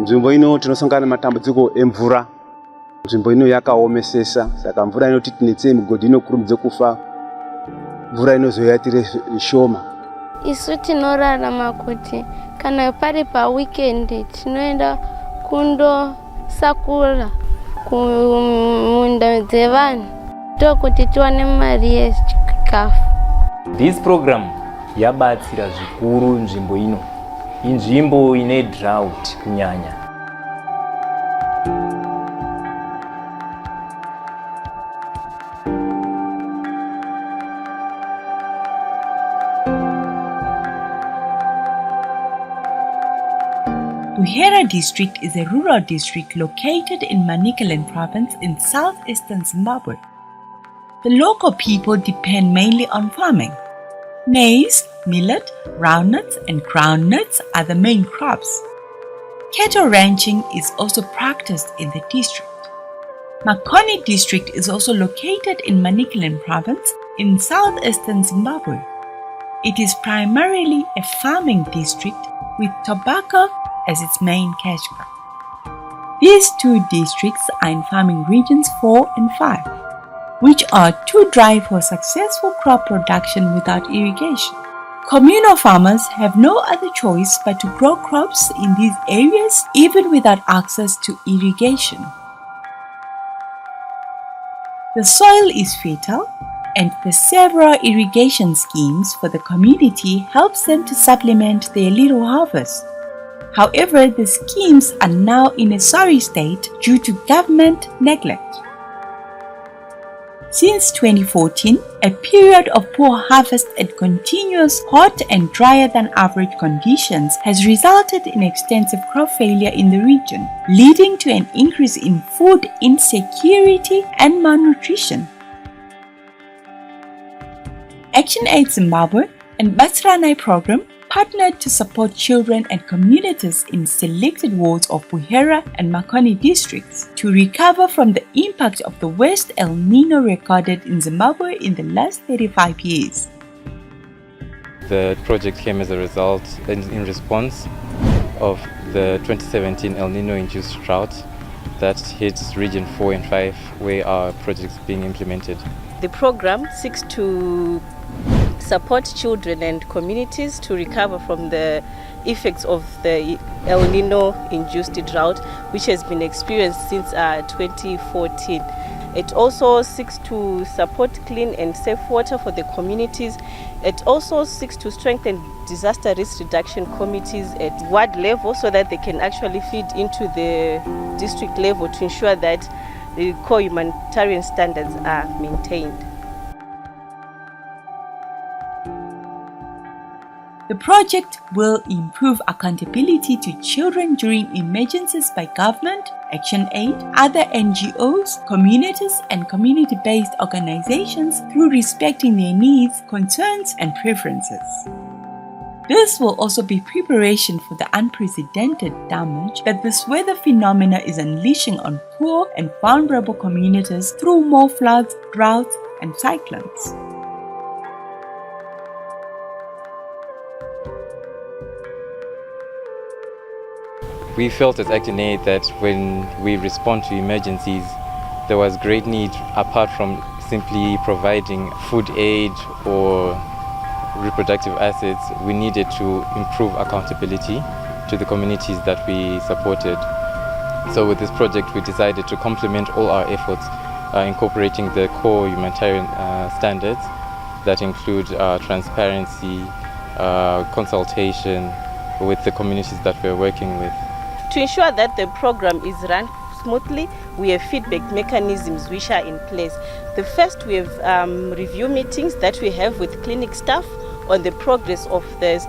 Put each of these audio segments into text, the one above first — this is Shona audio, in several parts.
Nzvimbo ino tinosangana nematambudziko emvura. Nzvimbo ino yakaomesesa, saka mvura inoti tinetsei migodhi inokurumidza kufa. Mvura inozoya tiri shoma. Isu tinorarama kuti kana pari paweekend tinoenda kundosakura kumunda dzevanhu ndokuti tiwane mari yechikafu. This program yabatsira zvikuru nzvimbo ino. Inzvimbo ine drought kunyanya. Buhera district is a rural district located in Manicaland province in southeastern Zimbabwe. The local people depend mainly on farming. Maize, millet, groundnuts and groundnuts are the main crops. Cattle ranching is also practiced in the district. Makoni district is also located in Manicaland province in southeastern Zimbabwe. It is primarily a farming district with tobacco as its main cash crop. These two districts are in farming regions 4 and 5, which are too dry for successful crop production without irrigation. Communal farmers have no other choice but to grow crops in these areas even without access to irrigation. The soil is fertile, and the several irrigation schemes for the community helps them to supplement their little harvest. However, the schemes are now in a sorry state due to government neglect. Since 2014, a period of poor harvest and continuous hot and drier than average conditions has resulted in extensive crop failure in the region, leading to an increase in food insecurity and malnutrition. ActionAid Zimbabwe and Batsiranai program partnered to support children and communities in selected wards of Buhera and Makoni districts to recover from the impact of the worst El Nino recorded in Zimbabwe in the last 35 years. The project came as a result in response of the 2017 El Nino-induced drought that hits Region 4 and 5, where our project is being implemented. The program seeks to support children and communities to recover from the effects of the El Nino-induced drought, which has been experienced since 2014. It also seeks to support clean and safe water for the communities. It also seeks to strengthen disaster risk reduction committees at ward level so that they can actually feed into the district level to ensure that the core humanitarian standards are maintained. The project will improve accountability to children during emergencies by government, ActionAid, other NGOs, communities, and community-based organizations through respecting their needs, concerns, and preferences. This will also be preparation for the unprecedented damage that this weather phenomena is unleashing on poor and vulnerable communities through more floods, droughts, and cyclones. We felt at ActionAid that when we respond to emergencies, there was great need, apart from simply providing food aid or reproductive assets, we needed to improve accountability to the communities that we supported. So with this project, we decided to complement all our efforts, incorporating the core humanitarian standards that include transparency, consultation with the communities that we're working with. To ensure that the program is run smoothly, we have feedback mechanisms which are in place. The first, we have review meetings that we have with clinic staff on the progress of the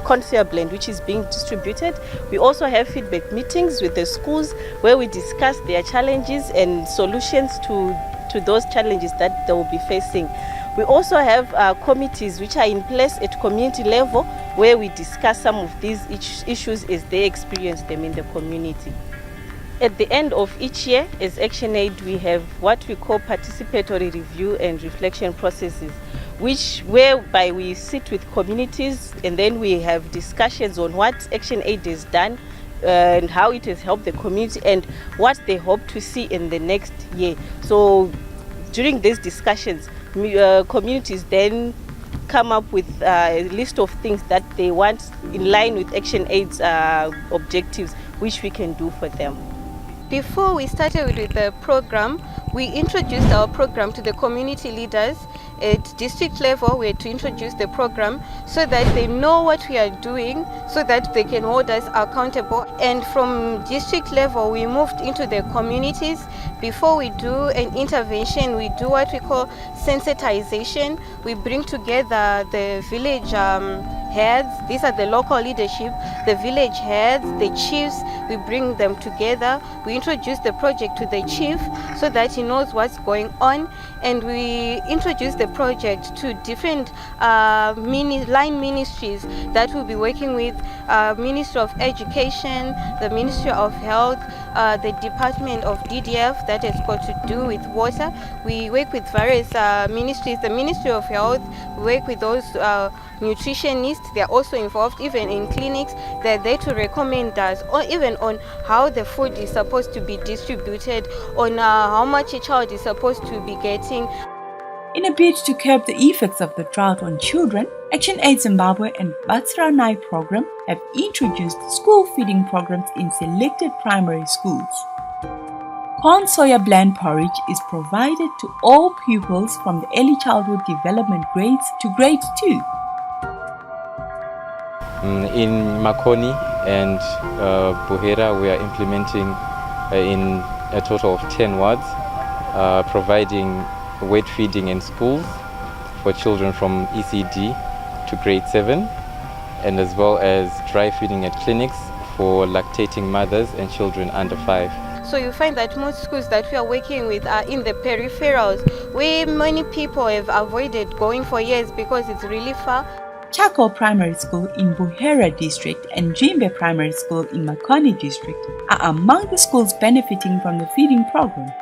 conveyor blend which is being distributed. We also have feedback meetings with the schools where we discuss their challenges and solutions to those challenges that they will be facing. We also have committees which are in place at community level where we discuss some of these issues as they experience them in the community. At the end of each year, as ActionAid, we have what we call participatory review and reflection processes, whereby we sit with communities and then we have discussions on what ActionAid has done and how it has helped the community and what they hope to see in the next year. So during these discussions, communities then come up with a list of things that they want in line with Action Aid's objectives, which we can do for them. Before we started with the program, we introduced our program to the community leaders. At district level, we had to introduce the program so that they know what we are doing, so that they can hold us accountable. And from district level, we moved into the communities. Before we do an intervention, we do what we call sensitization. We bring together the village heads, these are the local leadership, the village heads, the chiefs, we bring them together. We introduce the project to the chief so that he knows what's going on, and we introduce the project to different line ministries that will be working with Ministry of Education, the Ministry of Health, the Department of DDF that has got to do with water. We work with various ministries, the Ministry of Health, we work with those nutritionists. They are also involved even in clinics. They're there to recommend us, or even on how the food is supposed to be distributed, on how much a child is supposed to be getting. In a bid to curb the effects of the drought on children, Action Aid Zimbabwe and Batsira Nai program have introduced school feeding programs in selected primary schools. Corn soya bland porridge is provided to all pupils from the early childhood development grades to grade 2. In Makoni and Buhera, we are implementing in a total of 10 wards, providing wet feeding in schools for children from ECD to grade 7, and as well as dry feeding at clinics for lactating mothers and children under 5. So you find that most schools that we are working with are in the peripherals, where many people have avoided going for years because it's really far. Chako Primary School in Buhera District and Jimbe Primary School in Makoni District are among the schools benefiting from the feeding program.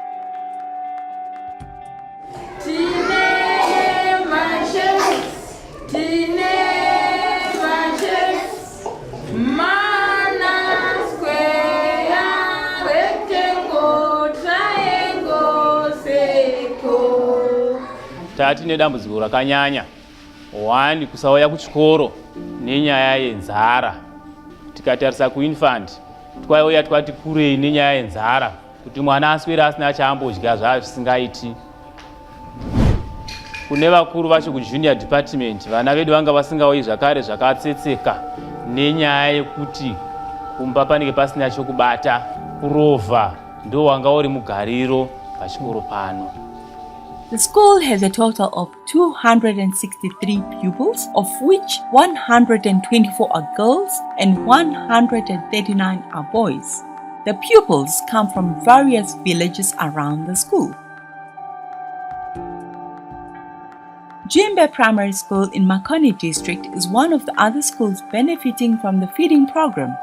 Tati nedambudziko rakanyanya. One, kusauya kuchikoro nenyaya yenzara. Tikatarisa kuinfant, twauya twati kurei nenyaya yenzara, kuti mwana aswera asina chaambodya zvisingaiti. Kune vakuru vacho kujunior department, vana vedu vanga vasingauyi zvakare zvakatsetseka nenyaya yekuti kumba panenge pasina chokubata, kurovha ndo wanga uri mugariro pachikoro pano. The school has a total of 263 pupils, of which 124 are girls and 139 are boys. The pupils come from various villages around the school. Jimbe Primary School in Makoni District is one of the other schools benefiting from the feeding program.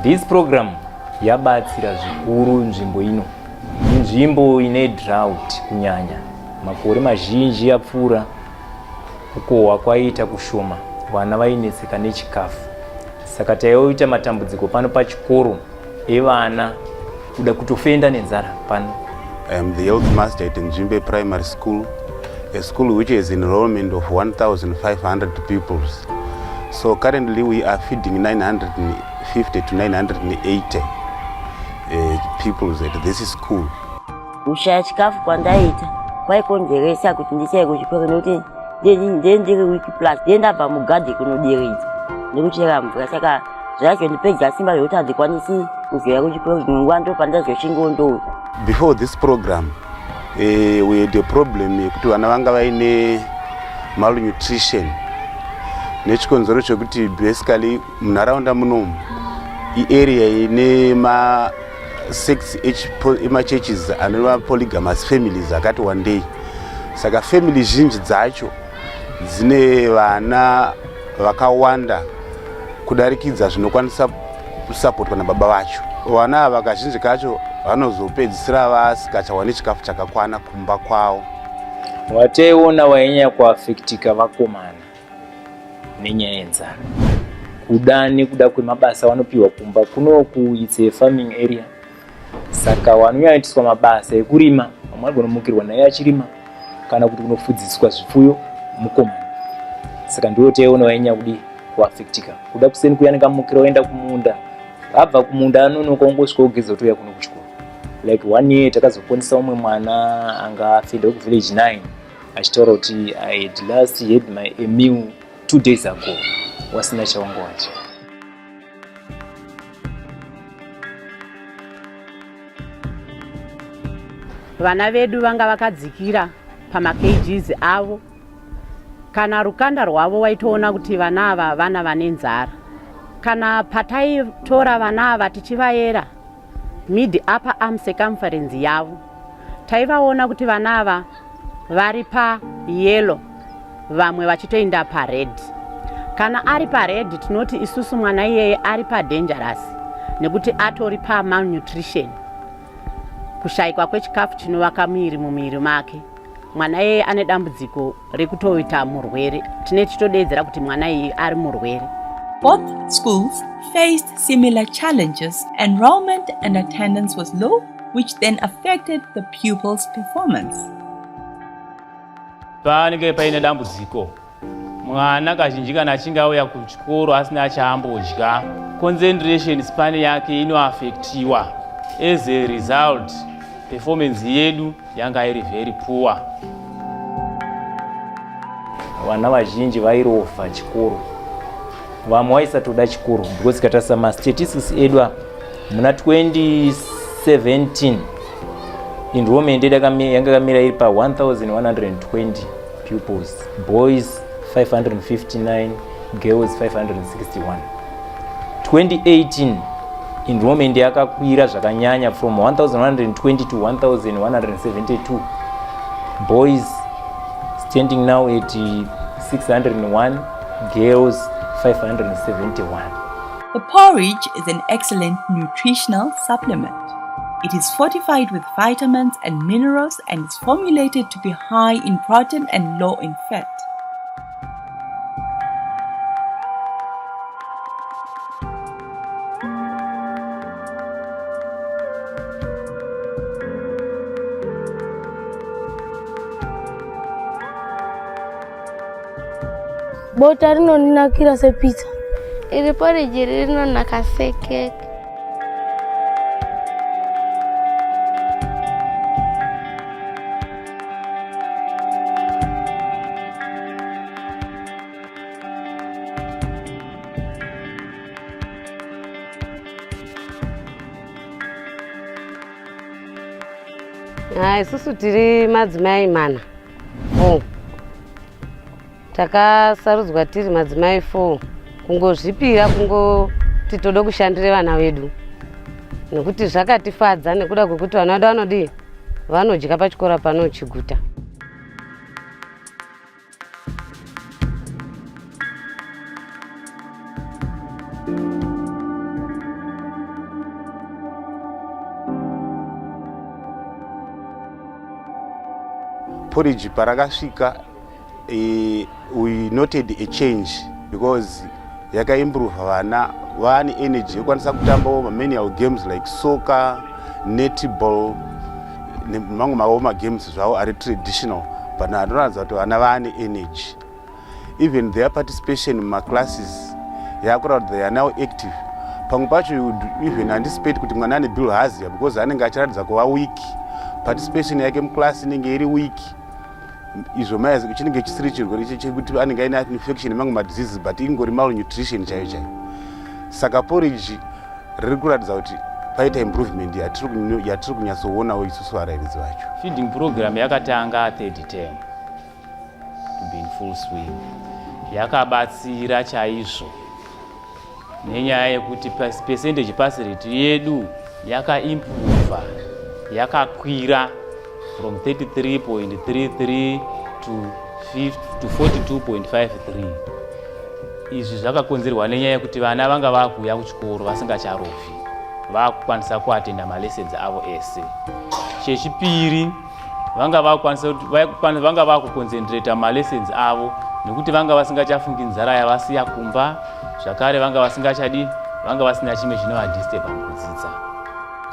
This program yabatsira zvikuru nzvimbo ino. Nzvimbo ine drought kunyanya. Makore mazhinji yapfuura, kukohwa kwaita kushoma, vana vainetseka nechikafu. Saka taiita matambudziko pano pachikoro evana kuda kutofenda nenzara pano. I am the health master at Nzimbe Primary School, a school which has enrollment of 1,500 pupils. So currently we are feeding 950 to 980 pupils at this school. Kushaya chikafu kwandaita kwaikonzeresa kuti ndichaye kuchikoro nekuti ndiri wiki plus ndendabva mugadhi kunoderedza nekuchera mvura, saka zvacho ndipedza simba rekuti handikwanisi kuzoya kuchikoro nguva ndo pandazoshingondowe. Before this program, we had a problem yekuti vana vanga vaine malnutrition. Nechikonzero chekuti basically munharaunda munomu area ine churches anova polygamous families akati wandei. Saka family zhinji dzacho dzine vana vakawanda kudarikidza zvinokwanisa kusupportwa nababa vacho. Vana ava kazhinji kacho vanozopedzisira vasikachawani chikafu chakakwana kumba kwavo. Wataiona wainyanya kuafektika vakomana nenyaya yenzara. kuda nekuda kwemabasa vanopiwa kumba kunoku it's a farming area. Saka vanonyaitiswa mabasa ekurima, vamwe vagona mukirwa naye achirima kana kuti kunofudziswa zvipfuyo mukomana. Saka ndiyo taiona vainya kudi kuafectika kuda kuseni kuyanika mukira waenda kumunda, abva kumunda anonoka ungosvika kugeza kutoya kuno kuchikoro. Like 1 year takazoponesa umwe mwana anga afenda ku village 9 achitaura kuti I had last had a meal 2 days ago, wasina chawangu wacho. Vana vedu vanga vakadzikira pamacages avo, kana rukanda rwavo waitoona kuti vana ava vana vane nzara. Kana pataitora vana ava tichivayera mid upper arm circumference yavo, taivaona kuti vana ava vari payellow, vamwe vachitoenda pared. Kana ari pared tinoti isusu mwana iyeye ari padangerous nekuti atori pamalnutrition, kushayikwa kwechikafu chinovaka muviri mumuviri make. Mwana iyeye ane dambudziko rekutoita murwere, tine titodedzera kuti mwana iyeye ari murwere. Both schools faced similar challenges. Enrollment and attendance was low, which then affected the pupils' performance. Panenge paine dambudziko, mwana kazhinji kana achinge auya kuchikoro asina chaambodya, concentration span yake inoafektiwa. As a result, performance yedu yanga iri very poor. Vana vazhinji vairofa chikoro, vamwe vaisatoda chikoro because katarisa mastatistics edu muna 2017 enrollment yanga yakamira iri pa 1120 pupils, boys 559, girls 561. 2018 enrollment yakakwira zvakanyanya from 1120 to 1172, boys standing now at 601, girls 571. The porridge is an excellent nutritional supplement. It is fortified with vitamins and minerals and is formulated to be high in protein and low in fat. Bota rinonakira sepizza. Iri porridge rinonaka sekeke. Isusu tiri madzimai mana. Takasarudzwa tiri madzimai 4 kungozvipira kungoti toda kushandira vana vedu, nekuti zvakatifadza nekuda kwekuti vana vedu vanodii, vanodya pachikora pano chiguta. Porridge parakasvika, we noted a change because yaka improve vana vane energy yekwanisa kutambawo manual games like soccer, netball nemamwe mawo games zvavo ari traditional, but anoratidza kuti vana vane energy. Even their participation in my classes yakureva kuti they are now active. Pamwe pacho you would even anticipate kuti mwana ane bilharzia because anenge achiratidza kuva weak, participation yake muclass inenge iri weak. Izvo maizvo chinenge chisiri chirwere chekuti anenge aine infection nemamwe madiseases, but ingori malnutrition chaiyo chaiyo. Saka porridge riri kuratidza kuti paita improvement yatiri kunyatsooonawo isusu varairidzi vacho. Feeding program yakatanga 3rd term to be in full swing. Yakabatsira chaizvo nenyaya yekuti percentage pass rate yedu yakaimprova, yakakwira from 33.33 to 42.53. Izvi zvakakonzerwa nenyaya yekuti vana vanga vakuuya kuchikoro vasingacharovi, vakukwanisa kuatenda malessons avo ese. Chechipiri, vanga vakuconcentrate malessons avo nekuti vanga vasingachafungi nzara yavasiya kumba, zvakare vanga vasingachadi, vanga vasina chimwe chinovadisturba mukudzidza.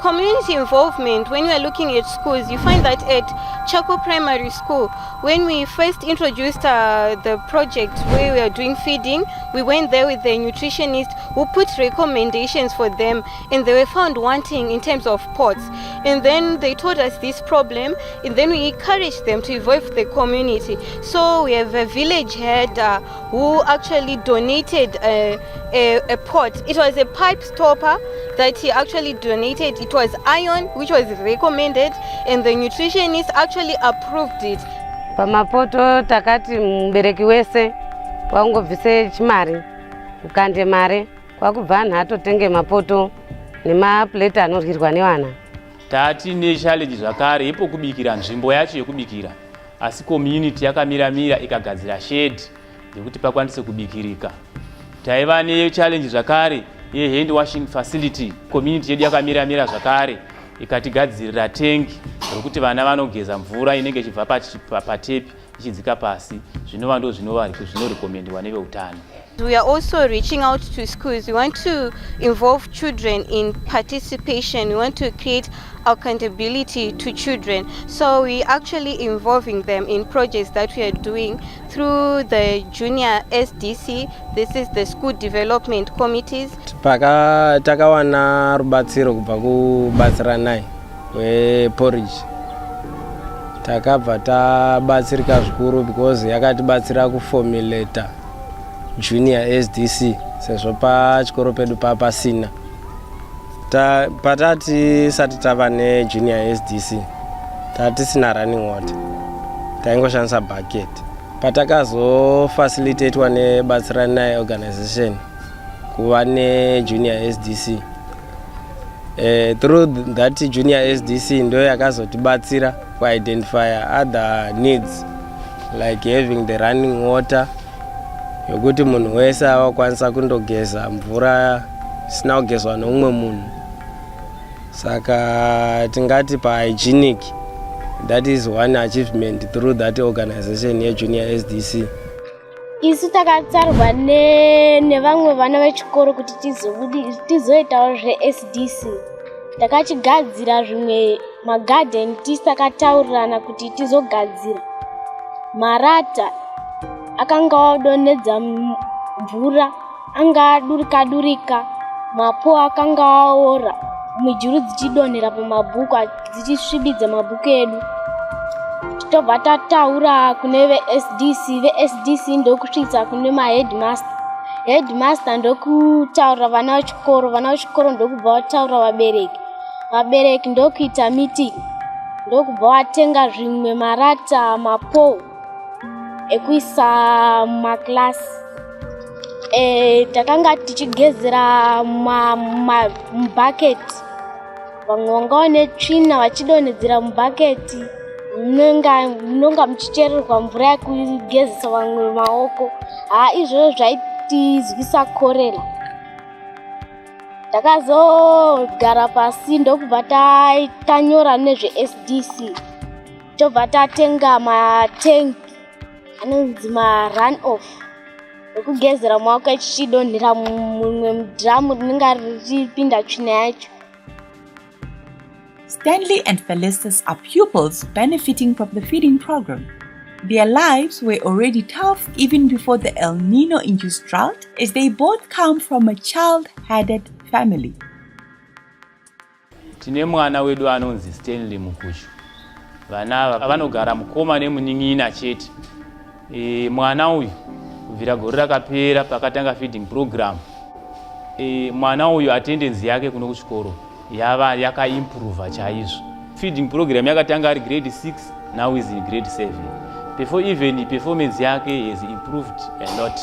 Community involvement, when we are looking at schools, you find that at Chako Primary School, when we first introduced the project where we are doing feeding, we went there with the nutritionist who put recommendations for them, and they were found wanting in terms of pots. And then they told us this problem, and then we encouraged them to involve the community. So we have a village head who actually donated a pot. It was a pipe stopper that he actually donated. It was iron, which was recommended, and the nutritionist actually approved it. Pamapoto takati mbereki wese wangobvise chimari ukande mare kwakubva anhu atotenge mapoto nemaplate anoryirwa nevana. Tati nechallenge zvakare ipo kubikira, nzvimbo yacho yekubikira, asi community yakamira ikagadzira shed yekuti pakwanise kubikirika. Taiva nechallenge zvakare hand washing facility, community yedu yakamira zvakare ikatigadzirira tengi rokuti vana vanogeza mvura inenge ichibva patepi ichidzika pasi, zvinova ndo zvinorekomendwa neveutano. We are also reaching out to schools. We want to involve children in participation. We want to create accountability to children. So we actually involving them in projects that we are doing through the junior SDC. This is the school development committees. Paka takawana rubatsiro kubva kubatsiranai weporridge. Takabva tabatsirika zvikuru because yakatibatsira kuformulate junior SDC sezvo pachikoro pedu papasina. Patati sati tava nejunior SDC tatisina running water, taingoshandisa bucket. Patakazofacilitatewa nebatsiranai organization kuva nejunior SDC, through that junior SDC ndo yakazotibatsira kuidentify other needs like having the running water yokuti munhu wese wakwanisa kundogeza mvura isina kugezwa neumwe munhu. Saka tingati hygienic, that is one achievement through that organization yejunior SDC. Isu takatsarwa nevamwe vana vechikoro kuti tizoitawo zveSDC. Takachigadzira zvimwe magarden tisi takataurirana kuti tizogadzira. Marata akanga adonhedza mvura anga adurika, mapo akanga aora, mijuru dzichidonhera pamabhuku dzichisvibidza mabhuku edu. Tobva tataura kune veSDC ndokusvitsa kune maheadmaster ndokutaura vana vechikoro ndokubva vataura vabereki ndokuita meeting, ndokubva vatenga zvimwe marata, mapo ekuisa mumaklasi. Takanga tichigezera mubhaketi, vamwe vanga vane tsvina vachidonhedzera mubhaketi, munonga muchichererwa mvura yekugezesa vamwe maoko. Izvozvo zvaitizwisa korera. Takazogara pasi ndokubva tanyora nezveSDC, tobva tatenga matengi anonzi marun off ekugezera maoko echichidonhera mumwe mudhiramu rinenge richipinda tsvina yacho. Stanley and Felicitas are pupils benefiting from the feeding program. Their lives were already tough even before the El Nino-induced drought, as they both come from a child-headed family. Tine mwana wedu anonzi Stanley Mukushu. Vana vanogara mukoma nemunin'ina chete. Mwana uyu kubvira gore rakapera pakatanga feeding program, mwana uyu attendance yake kuno kuchikoro yakaimprove chaizvo. Feeding program yakatanga ari grade 6, now is in grade 7. Before even performance yake has improved a lot.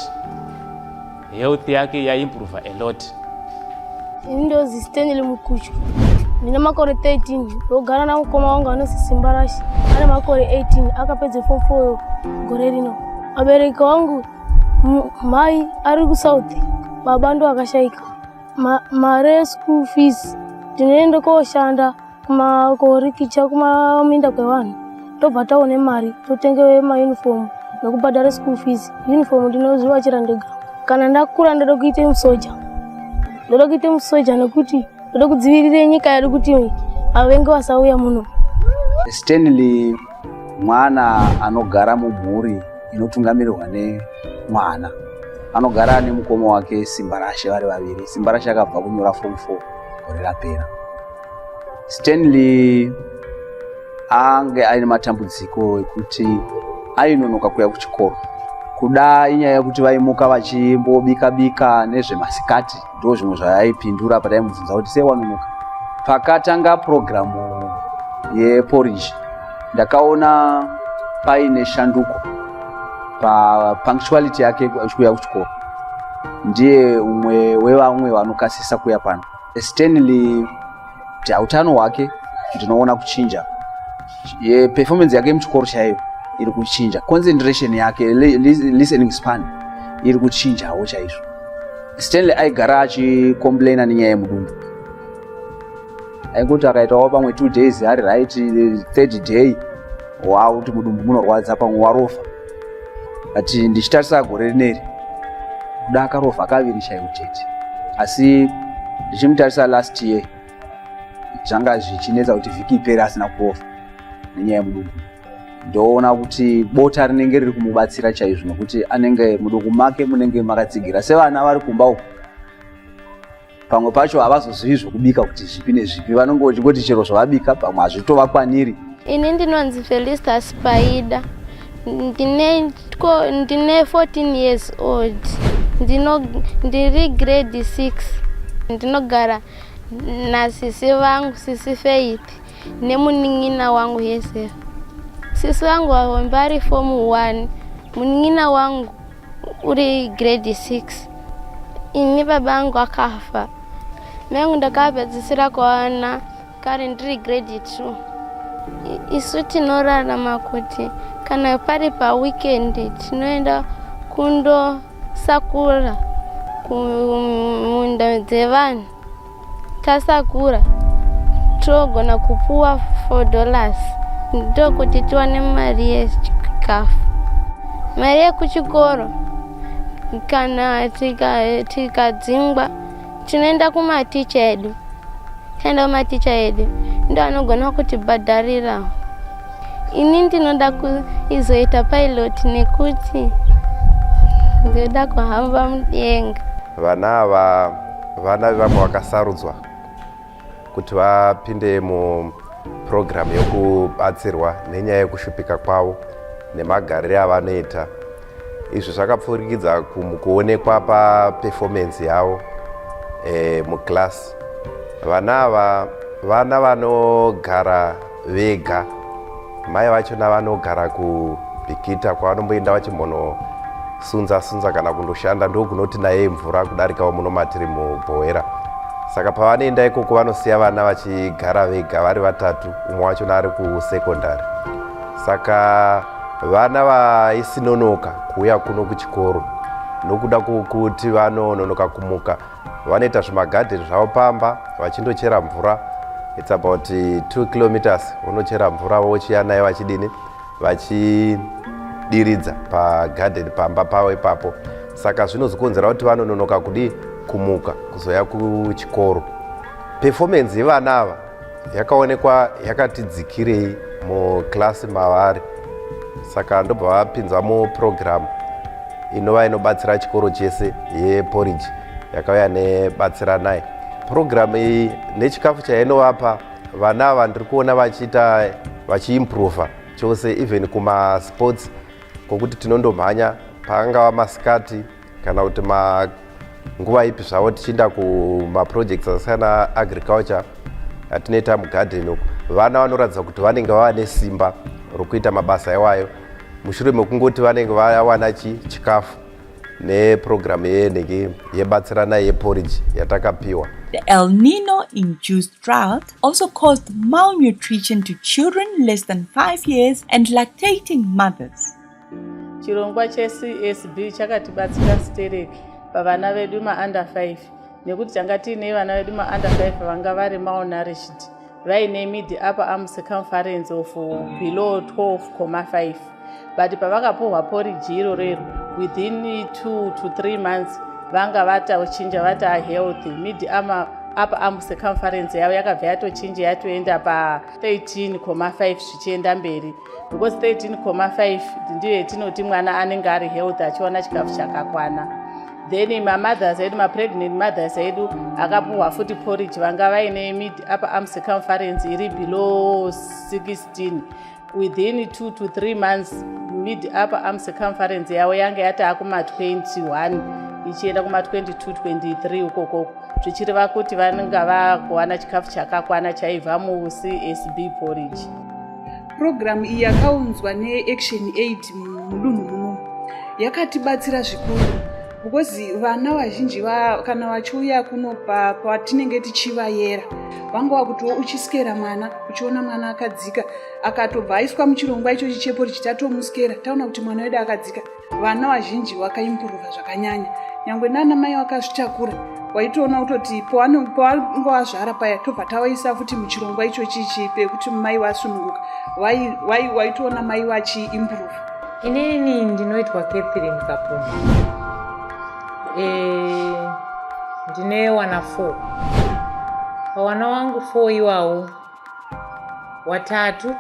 Health yake yaimprove a lot. Ndozi Stanley Mukushu. Nina makore 13, ndogara na mukoma wangu anosi Simbarashi. Ana makore 18, akapedza form 4 gore rino. Abereki wangu mai ari kusouth, baba ndo akashaika. Mare school fees tinoenda koshanda kumakorikicha kumaminda kwevanhu, tobva taone mari totenge mauniform nekubhadhara school fees. Uniform ndinoziva chira ndega. Kana ndakura ndoda kuite musoja. Ndoda kuite musoja nekuti ndoda kudzivirira nyika yedu kuti avenge vasauya muno. Stanley mwana anogara mumhuri inotungamirirwa nemwana. Anogara nemukoma wake Simbarashe vari vaviri. Simbarashe akabva kunyora form 4 gore rapera. Stanley ange aine matambudziko ekuti ainonoka kuya kuchikoro. Kuda inyaya yekuti vaimuka vachimbobika nezvemasikati ndo zvimwe zvaaipindura pataimubvunza kuti sei wanonoka. Pakatanga programu yeporridge ndakaona paine shanduko punctuality yake kuya kuchikoro. Ndiye umwe wevamwe vanokasisa kuya pano. Stanley utano hwake ndinoona kuchinja. Performance yake muchikoro chaiyo iri kuchinja. Concentration yake, listening span iri kuchinjawo chaizvo. Stanley aigara achicomplaina nenyaya yemudumbu. Aingoti akaitawo pamwe 2 days ari right, 3rd day kuti mudumbu munorwadza pamwe warofa. Ati ndichitarisa gore rineri kuda akarofa kaviri chaiwo chete. Asi ndichimutarisa last year zvanga zvichinetsa kuti vhiki ipera asina kurofa nenyaya yemudumbu. Ndoona kuti bota rinenge riri kumubatsira chaizvo nokuti anenge mudumbu make munenge makatsigira. Sevana vari kumba uko pamwe pacho havazozivi zvokubika kuti zvipi nezvipi. Vanenge vachingoti chero zvavabika pamwe hazvitovakwaniri. Ini ndinonzi Felista Spider. Ndine 14 years old. Ndiri grade 6. Ndinogara nasisi vangu, sisi Faith, nemuning'ina wangu Yese. Sisi wangu wambari form 1, muning'ina wangu uri grade 6. Ini babangu akafa. Mengu ndakapedzisira kuona kare ndiri grade 2. Isu tinorarama kuti kana pari pa weekend tinoenda kundosakura kumunda dzevanhu. Tasakura togona kupuwa $4 ndokuti tiwane mari yechikafu. Mari yekuchikoro kana tikadzingwa tinoenda kumaticha edu. Tenda kumaticha edu ndo anogona kutibhadharira. Ini ndinoda kuzoita pilot nekuti ndoda kuhamba mudenga. Vana ava vana vamwe vakasarudzwa kuti vapinde mupurogiramu yokubatsirwa nenyaya yekushupika kwavo nemagariro avanoita. Izvi zvakapfurikidza kuonekwa paperformance yavo mukilasi. Vana ava vana vanogara vega. Mai vachona vanogara kubhikita kwavanomboenda vachimbonosunza kana kundoshanda ndokunoti naye mvura kudarikawo muno matiri muBuhera. Saka pavanoenda ikoko vanosiya vana vachigara vega vari vatatu, umwe wachona ari kusekondari. Saka vana vaisinonoka kuuya kuno kuchikoro nokuda kuti vanononoka kumuka. Vanoita zvimagadheni zvavo pamba vachindochera mvura. It's about 2 kilometers. Unochera mvura vochiya nayo vachidini vachidiridza pagadheni pamba pavo ipapo. Saka zvinozokonzera kuti vanononoka kudi kumuka kuzoya kuchikoro. Performance yevana ava yakaonekwa yakati dzikirei muklasi mavari. Saka ndobva vapinzwa mupurogiramu inova inobatsira chikoro chese yeporridge yakauya nebatsira naye. Purogiramu iyi nechikafu chainovapa vana ava ndiri kuona vachiimprova chose, even kumasports kokuti tinondomhanya pangava masikati kana kuti nguva ipi zvavo tichienda kumaprojects akasiyana agriculture atinoita mugadheni uku. Vana vanoratidza kuti vanenge vava nesimba rokuita mabasa iwayo mushure mekungoti vanenge vawana chikafu nepurogiramu yenenge yebatsirana yeporridge yatakapiwa. The El Nino-induced drought also caused malnutrition to children less than 5 years and lactating mothers. Chirongwa cheCSB chakatibatsira stereki pavana vedu ma-under 5 nekuti tanga tiine vana vedu ma-under 5 vanga vari malnourished vaine mid upper arm circumference of below 12.5. but pavakapuhwa porridge irorero within 2 to 3 months vanga vatochinja vata healthy. Mid upper arm circumference yavo yakabva yatochinja yatoenda pa13.5 zvichienda mberi, because 13.5 ndiyo yatinoti mwana anenge ari healthy achiwana chikafu chakakwana. Then mamothers edu, mapregnant mothers edu akapuhwa futi porridge vanga vaine mid upper arm circumference iri below 16 within 2 to 3 months. Mid upper arm circumference yavo yanga yata kuma21 ichienda kuma22 23 ukoko, zvichireva kuti vanenge vakuwana chikafu chakakwana chaibva muCSB porridge. Program iyi yakaunzwa neAction Aid mudunhu muno yakatibatsira zvikuru, because vana vazhinji kana vachiuya kuno patinenge tichivayera vanga kuti uchisikera mwana uchiona mwana akadzika akatobva aiswa muchirongwa ichochi cheporridge tatomusikera taona kuti mwana wedu akadzika, vana vazhinji vakaimprova zvakanyanya. Nyangwe nana mai vakazvitakura waitoona kutoti pavanenge vazvara paya tobva tavaisa futi muchirongwa ichochi pekuti mai vasununguka waitoona mai vachiimprova. Inini ndinoitwa Catherine Kapuma. Ndine wana 4. Wana wangu 4 iwawo watatu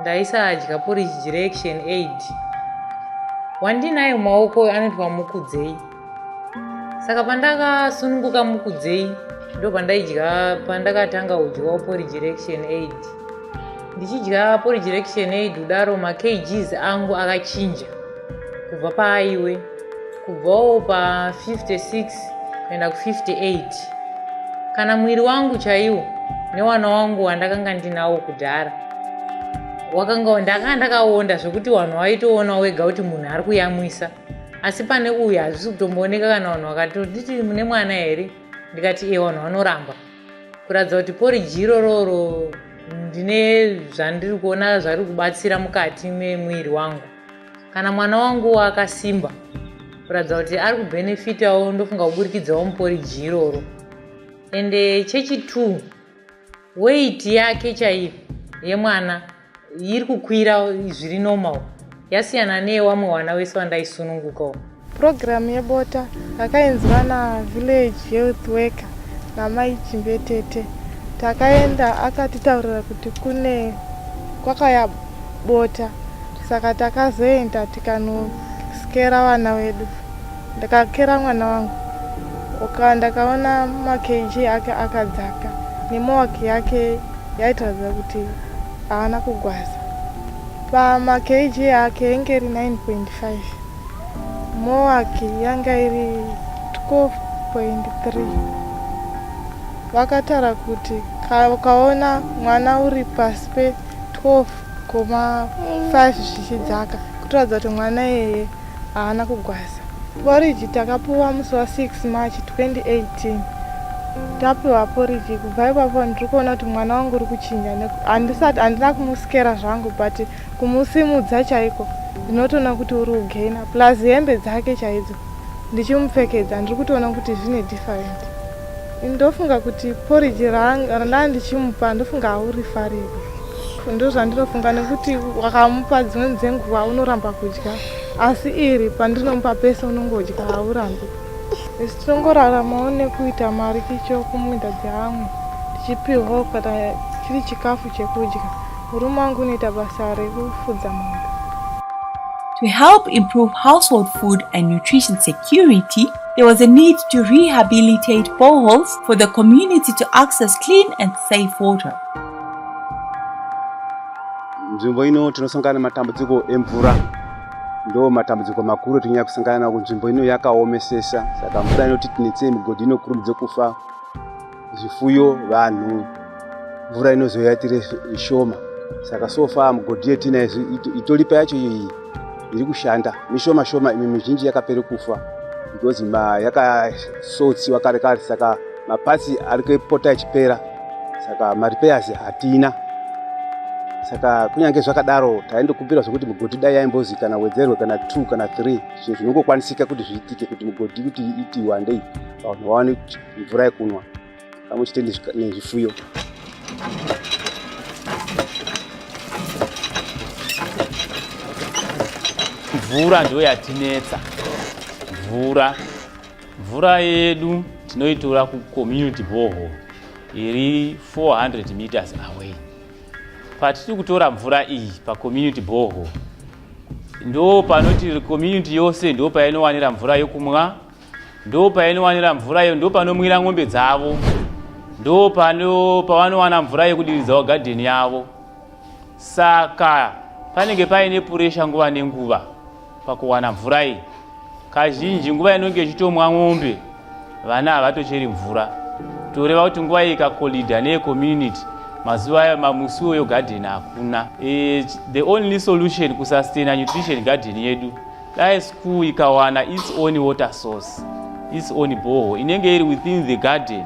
ndaisa adya porridge direction aid. Wandinaye mumaoko anoitwa Mukudzei. Saka pandakasununguka Mukudzei ndo pandakatanga kudya porridge direction aid. Ndichidya porridge direction aid kudaro ma-kgs angu akachinja kubva paaiwe kubvawo pa 56 kuenda ku 58. Kana mwiri wangu chaiwo newana wangu wandakanga ndinawo kudhara ndakaonda zvokuti vanhu vaitoona wega kuti munhu ari kuyamwisa, asi pane uyu hazvisi kutombooneka kana vanhu vakatoditi mune mwana here. Ndikati vanhu vanoramba kuratidza kuti porridge irororo ndine zvandiri kuona zvari kubatsira mukati memwiri wangu. Kana mwana wangu akasimba kuratidza kuti ari kubhenefitawo, ndofunga kuburikidzawo muporridge iroro. Ende chechi2 weight yake chaiyo yemwana iri kukwira zviri normal, yasiyana neyewamwe wana wese wandaisunungukawo. Program yebota yakainzwa naVillage Youth Worker namai Chimbetete. Takaenda akatitaurira kuti kwakaya bota, saka takazoenda tikanosikera vana vedu. Ndakakera mwana wangu ndakaona ma-kg ake akadzaka nemawaki yake yaitaridza kuti haana kugwaza. Pama-kg ake yange iri 9.5, mawaki yanga iri 12.3. Vakataura kuti ukaona mwana uri pasi pe 12.5 zvichidzaka kutoradza kuti mwana iyeye haana kugwaza. Porridge takapuwa musi wa6 March 2018. Tapiwa porridge kubva ipapo ndiri kuona kuti mwana wangu uri kuchinja. Handina kumusikera zvangu, but kumusimudza chaiko ndinotoona kuti uri kugaina, plus hembe dzake chaidzo ndichimupfekedza ndiri kutoona kuti zvine different. Ndofunga kuti porridge randa ndichimupa ndofunga haurifariri. Ndo zvandinofunga, nekuti wakamupa dzimwe dzenguva unoramba kudya, asi iri pandinomupa pese unongodya haurambi. Isi tinongoraramawo nekuita mari kicho kuminda dzevamwe tichipiwawo kana chiri chikafu chekudya. Murume wangu unoita basa rekufudza mombe. To help improve household food and nutrition security, there was a need to rehabilitate boreholes for the community to access clean and safe water. Nzvimbo ino tinosangana matambudziko emvura, ndo matambudziko makuru tinyanya kusangana nawo. Nzvimbo ino yakaomesesa, saka mvura inoti tinetse migodhi inokurumidza kufa, zvifuyo, vanhu, mvura inozoyatire shoma. Saka sofa migodhi yetinayo itolipa yacho iyi iri kushanda mishoma shoma, imwe mizhinji yakapera kufa because yakasotsiwa kare kare. Saka mapatsi ari kupota achipera, saka marepairs hatina. Saka kunyange zvakadaro taindokumbira zvokuti migodhi dai yaimbozi kana wedzerwe kana 2 kana 3 zvinhu zvinongokwanisika kuti zviitike, kuti migodhi kuti iti wandei vanhu vawane mvura yekunwa pamwe chete nezvifuyo. mvura ndio yatinetsa. Mvura yedu tinoitora ku community borehole iri 400 meters away. Patiri kutora mvura iyi pa community borehole ndo panoti community yose ndo painowanira mvura yokumwa, ndo painowanira mvura yo, ndo panomwira ng'ombe dzavo, ndo pavanowana mvura yekudiridzawo garden yavo. Saka panenge paine pressure nguva nenguva pakuwana mvura iyi. Kazhinji nguva inonge ichitomwa ng'ombe vana havatocheri mvura, toreva kuti nguva iyi ikakolidha necommunity mazuva mamusi yo garden hakuna. The only solution kusustain nutrition garden yedu dai school ikawana its own water source, its own borehole inenge iri within the garden,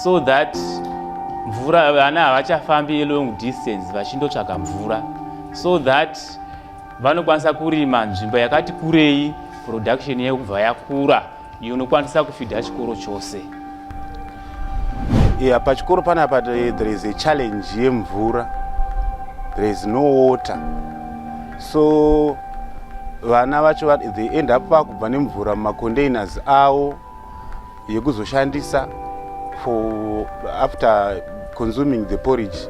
so that mvura vana havachafambi long distance vachindotsvaga mvura, so that vanokwanisa kurima nzvimbo yakati kurei, production yekubva yakura inokwanisa kufidha chikoro chose. Yeah, pachikoro panapa there is a challenge yemvura. There is no water. So vana vacho they end up vakubva nemvura mumacontainers avo yekuzoshandisa for after consuming the porridge.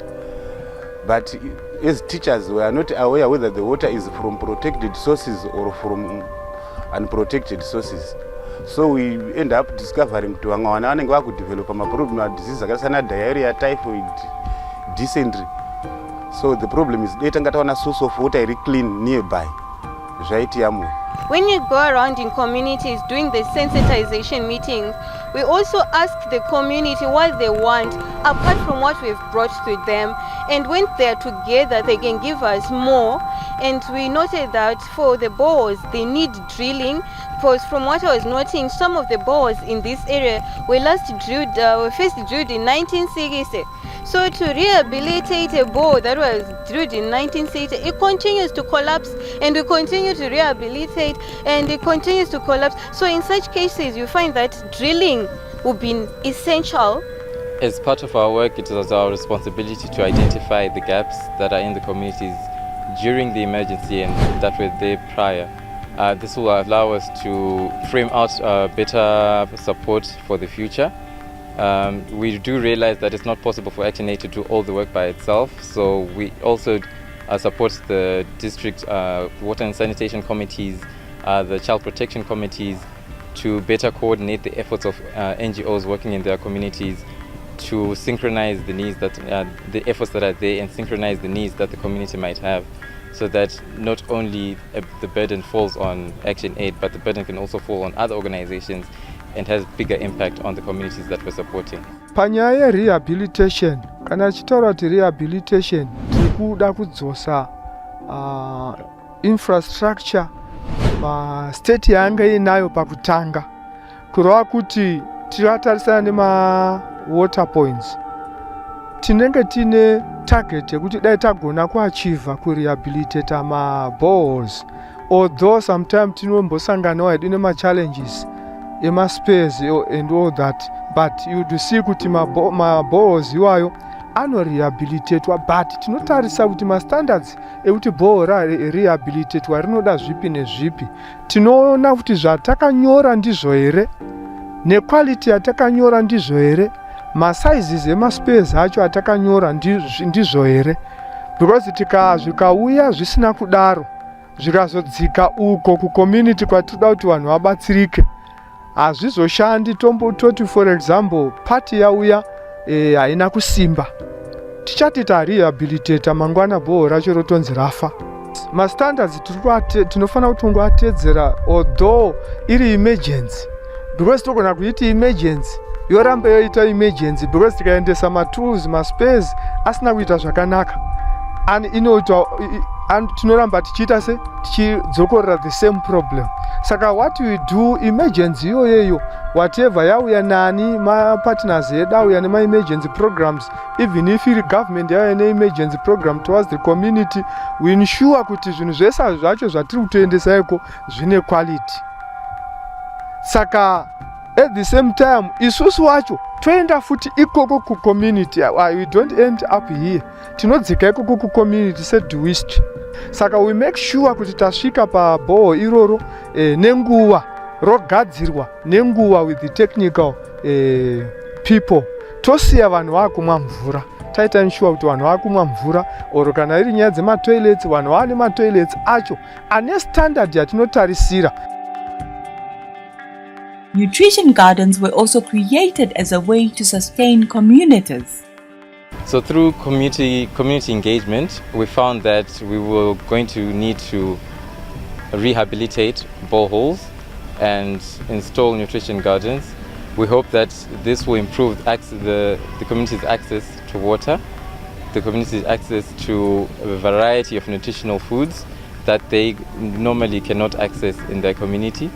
But as teachers, we are not aware whether the water is from protected sources or from unprotected sources. So we end up discovering to vana vanenge vakudevelop maproblem of disease akasiyana diarrhea, typhoid, dysentery. So the problem is detanga tawana source of water iri clean nearby. Zvaiti yamwe. When you go around in communities doing the sensitization meetings, we also ask the community what they want apart from what we've brought to them, and when they're together they can give us more. And we noted that for the boreholes they need drilling, because from what I was noting, some of the boreholes in this area were first drilled in 1960. So to rehabilitate a borehole that was drilled in 1960, it continues to collapse, and we continue to rehabilitate and it continues to collapse. So in such cases you find that drilling would be essential. As part of our work, it is our responsibility to identify the gaps that are in the communities during the emergency and that were there prior. This will allow us to frame out better support for the future. We do realize that it's not possible for Action Aid to do all the work by itself, so we also support the district water and sanitation committees, the child protection committees, to better coordinate the efforts of NGOs working in their communities, to synchronize the needs that the efforts that are there, and synchronize the needs that the community might have, so that not only the burden falls on Action Aid, but the burden can also fall on other organizations and has bigger impact on the communities that we're supporting. Panyaya rehabilitation, kana chitaura kuti rehabilitation, tirikuda kudzosa infrastructure state yanga inayo pakutanga, kureva kuti tiratarisana nema water points. Tinenge tine target yekuti dai tagona kuachieva kurehabilitate boreholes, although sometimes tinombosanganawo ine challenges space and all that, but you do see kuti boreholes iwayo anorehabilitatwa, but tinotarisa kuti standards ekuti borehole rehabilitatwa rinoda zvipi nezvipi. Tinoona kuti zvatakanyora ndizvo here, nequality yatakanyora ndizvo here, masizes space acho atakanyora ndizvo here, because zvikauya zvisina kudaro, zvikazodzika uko kucommunity kwatinoda kuti vanhu vabatsirike, hazvizoshandi. Tombototi for example party yauya haina kusimba, tichati tarehabilitate mangwana borehole racho rotonzi rafa. Mastandards tinofanira kuti ungoatedzera, although iri emergency, because togona kuiti emergency yoramba yoita emergency because tikaendesa matools maspace asina kuita zvakanaka, and tinoramba tichiita tichidzokorera the same problem. Saka what we do, emergency iyoyo whatever yauya nani mapartners edu auya nema-emergency programs, even if iri government yauya ne-emergency program towards the community, we ensure kuti zvinhu zvese zvacho zvatiri kutoendesa iko zvine quality. Saka at the same time isusu wacho toenda futi ikoko kucommunity. We don't end up here, tinodzika ikoko kucommunity sedwist. Saka we make sure kuti tasvika pabhoho iroro nenguva rogadzirwa nenguva with the technical people. Tosiya vanhu vakumwa mvura, taita ensure kuti vanhu vakumwa mvura, oro kana iri nyaya dzematoilets vanhu vane matoilets acho ane standard yatinotarisira. Nutrition gardens were also created as a way to sustain communities. So through community engagement, we found that we were going to need to rehabilitate boreholes and install nutrition gardens. We hope that this will improve the community's access to water, the community's access to a variety of nutritional foods that they normally cannot access in their community.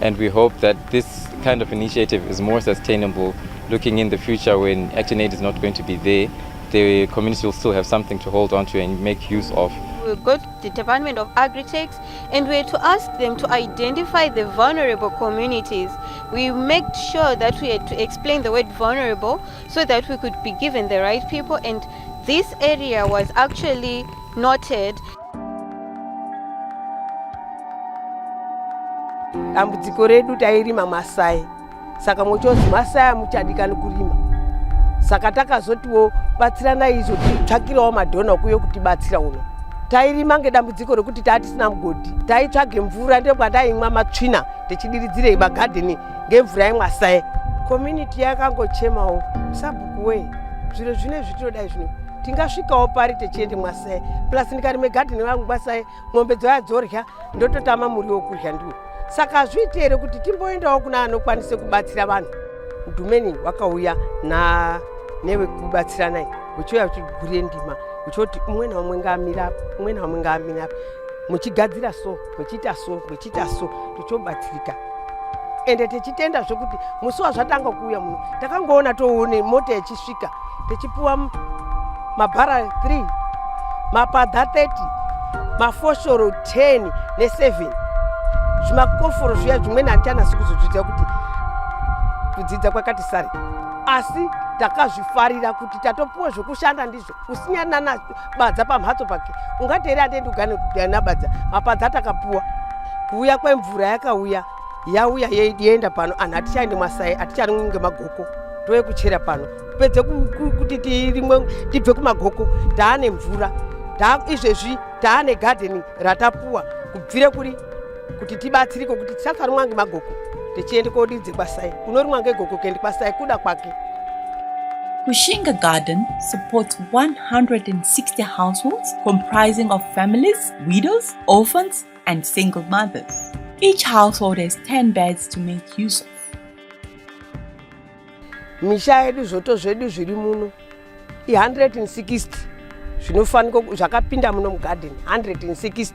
And we hope that this kind of initiative is more sustainable looking in the future when ActionAid is not going to be there. The community will still have something to hold on to and make use of. We got the Department of Agri-Tech and we had to ask them to identify the vulnerable communities. We made sure that we had to explain the word vulnerable so that we could be given the right people, and this area was actually noted. Dambudziko redu tairima masai, saka muchozi masai muchadikani kurima. Saka takazotiwo batsirana izo titsvakirawo madhona okuyo kutibatsira uno. Tairima ngedambudziko rekuti tatisina mugodhi, taitsvage mvura ndokwandaimwa matsvina tichidiridzire magadheni ngemvura yemwasai. Community yakangochemawo sabhuku we, zviro zvine zvitodai zvino tingasvikawo pari tichiende mwasai, plus ndikarime gadheni vangu mwasai mombe dzouya dzorya ndototama muriwo wokurya ndiwo. Saka azviite here kuti timboendawo kuna anokwanise kubatsira vanhu. Mudhumeni wakauya newekubatsiranai uchiuya uchigure ndima uchoti umwe naumwe ngaamira umwe naumwe ngaamira muchigadzira so muchiita so tichobatsirika. Ende tichitenda zvokuti musi wazvatanga kuuya muno takangoona toone mota yechisvika tichipuwa mabhara 3 mapadha 30 mafoshoro 10 ne7 zvimakoforo zviya zvimweni handichanasi kuzozviita kuti kudzidza kwakati sari, asi takazvifarira kuti tatopuwa zvokushanda ndizvo. Usinyana badza pamhatso pake ungati here handendi kugana nabadza, mapadza takapuwa. Kuuya kwemvura yakauya yauya yeienda pano, anhu hatichaende mwasai, haticharimwi ngemagoko, toye kuchera pano. Pedze kuti tibve kumagoko taane mvura, izvezvi taane gadheni ratapuwa kubvire kuri kuti tibatsirike kuti tisasarimwa ngemagoko tichiende kodidze kwasai. Unorimwa ngegoko kuende kwasai kuda kwake. Kushinga Garden supports 160 households comprising of families, widows, orphans, and single mothers. Each household has 10 beds to make use of. Misha yedu zvoto zvedu zviri muno 160 zvinofanika zvakapinda muno mugarden 160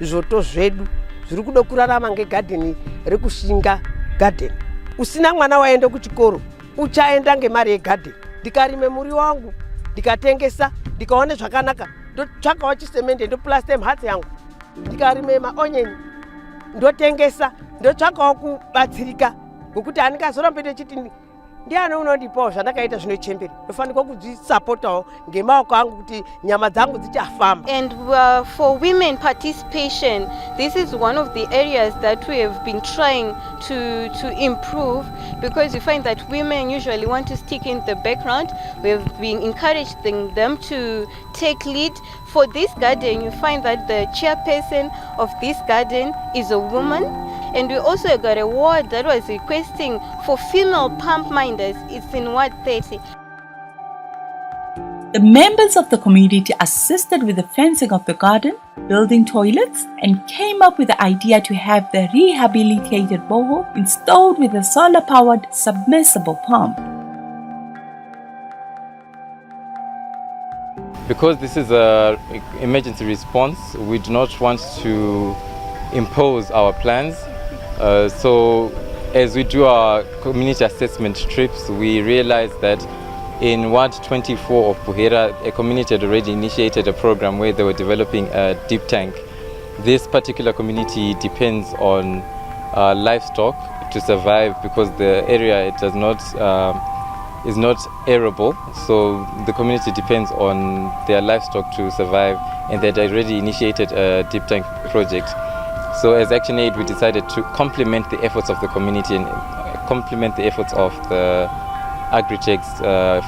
zvoto zvedu zviri kuda kurarama ngegarden rekushinga garden. Usina mwana waenda kuchikoro uchaenda ngemari yegarden. Ndikarime muri wangu ndikatengesa ndikaone zvakanaka ndotsvakawo chisemende ndoplasta mhatso yangu, ndikarime maonyeni ndotengesa ndotsvakawo kubatsirika ngokuti handingazoramba ndechiti ndiani unondipawo zvandakaita zvinochembera, ndofanika kudzisapotawo ngemaoko angu kuti nyama dzangu dzichafamba. And for women participation, this is one of the areas that we have been trying to improve, because we find that women usually want to stick in the background. We have been encouraging them to take lead. For this garden, you find that the chairperson of this garden is a woman. And we also got a ward that was requesting for female pump minders. It's in Ward 30. The members of the community assisted with the fencing of the garden, building toilets, and came up with the idea to have the rehabilitated borehole installed with a solar-powered submersible pump. Because this is an emergency response, we do not want to impose our plans. So as we do our community assessment trips, we realize that in Ward 24 of Buhera, a community had already initiated a program where they were developing a deep tank. This particular community depends on livestock to survive because the area it does not is not arable, so the community depends on their livestock to survive, and they'd already initiated a deep tank project. So as ActionAid, we decided to complement the efforts of the community and complement the efforts of the agri-techs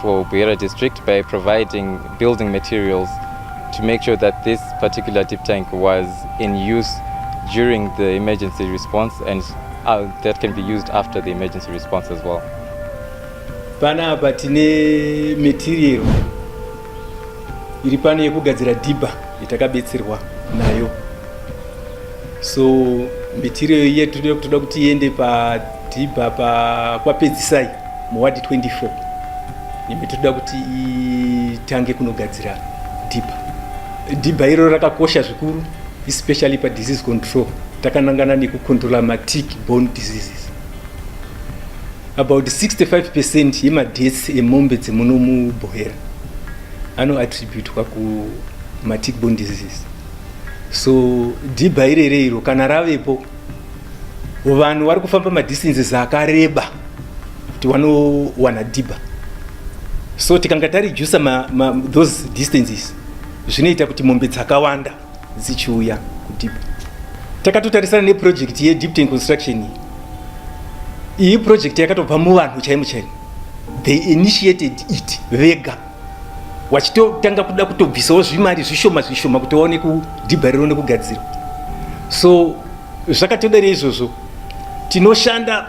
for Buhera district by providing building materials to make sure that this particular deep tank was in use during the emergency response, and that can be used after the emergency response as well. Panapa tine material iri pano yekugadzira dhibha itakabetserwa nayo. So material yetu toda kuti iende padhibha kwapedzisai muwadi 24 nimetoda kuti itange kunogadzira dhibha iro rakakosha zvikuru, especially pa disease control. Takanangana nekukontrola tick-borne diseases. About 65% yemadeaths emombe dzemuno muBuhera anoattributwa tick-borne diseases. So dhibha irero kana ravepo vanhu vari kufamba madistances akareba kuti vanowana dhibha. So tikanga taredusa those distances zvinoita kuti mombe dzakawanda dzichiuya kudhibha. Takatotarisana neproject yedeep tank construction. Iyi project yakatobva muvanhu chaimo. They initiated it vega, wachitotanga kuda kutobvisawo zvimari zvishoma kuti vaone kudhibha riro nekugadzira. So zvakatodera izvozvo tinoshanda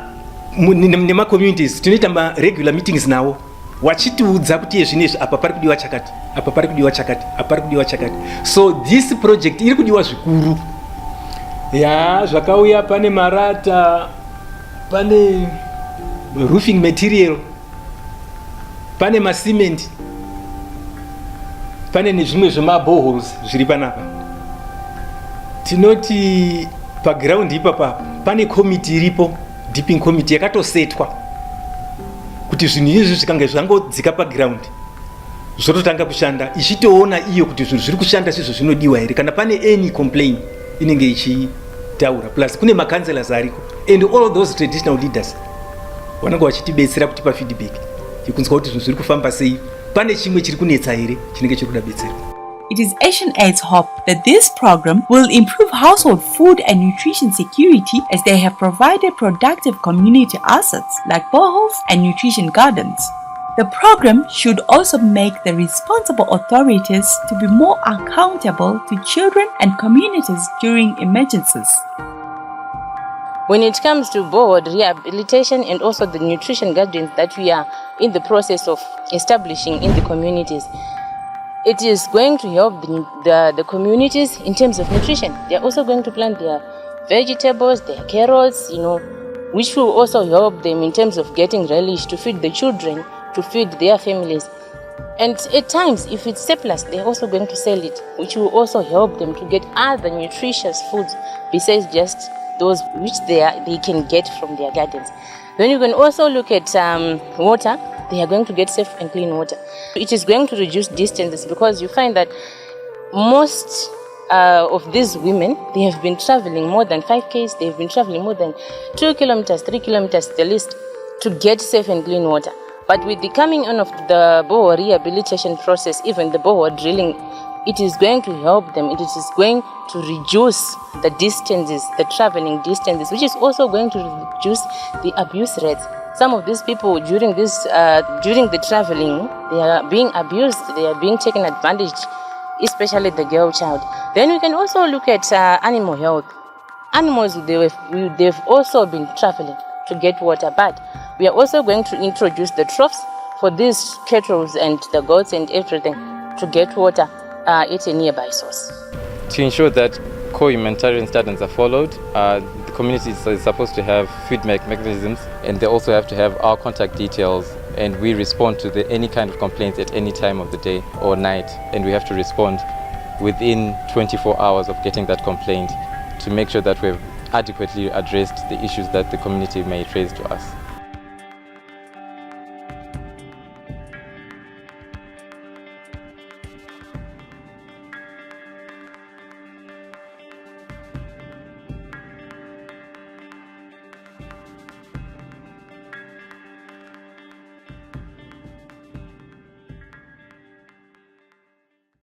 nemacommunities, tinoita regular meetings nawo wachitiudza kuti zvinezvi apa pari kudiwa chakati, apa pari kudiwa chakati, apa pari kudiwa chakati. So this project iri kudiwa zvikuru. Zvakauya pane marata, pane roofing material, pane macement, pane nezvimwe zvemaboreholes zviri panapa. Tinoti paground ipapa pane committee iripo, dipping committee yakatosetwa kuti zvinhu izvi zvikange zvangodzika paground zvototanga kushanda, ichitoona iyo kuti zvinhu zviri kushanda sizvo zvinodiwa here, kana pane any complaint inenge ichitaura. Plus kune macounselors ariko and all those traditional leaders vanenge vachitibetsera kutipa feedback yekunzwa kuti zvinhu zviri kufamba sei, pane chimwe chiri kunetsa here chinenge chiri kuda betsera. It is ActionAid's hope that this program will improve household food and nutrition security as they have provided productive community assets like boreholes and nutrition gardens. The program should also make the responsible authorities to be more accountable to children and communities during emergencies. When it comes to board rehabilitation and also the nutrition gardens that we are in the process of establishing in the communities, it is going to help the communities in terms of nutrition. They are also going to plant their vegetables, their carrots, which will also help them in terms of getting relish to feed the children, to feed their families. And at times, if it's surplus, they're also going to sell it, which will also help them to get other nutritious foods besides just those which they can get from their gardens. Then you can also look at water. They are going to get safe and clean water. It is going to reduce distances because you find that most of these women, they have been traveling more than 5 km, they have been traveling more than 2 kilometers, 3 kilometers the least to get safe and clean water. But with the coming on of the borehole rehabilitation process, even the borehole drilling, it is going to help them. It is going to reduce the distances, the traveling distances, which is also going to reduce the abuse rates. Some of these people during the traveling, they are being abused, they are being taken advantage, especially the girl child. Then we can also look at animal health. Animals, they've also been traveling to get water, but we are also going to introduce the troughs for these cattle and the goats and everything to get water at a nearby source. To ensure that core humanitarian standards are followed, the community is supposed to have feedback mechanisms, and they also have to have our contact details, and we respond to any kind of complaints at any time of the day or night, and we have to respond within 24 hours of getting that complaint to make sure that we've adequately addressed the issues that the community may raise to us.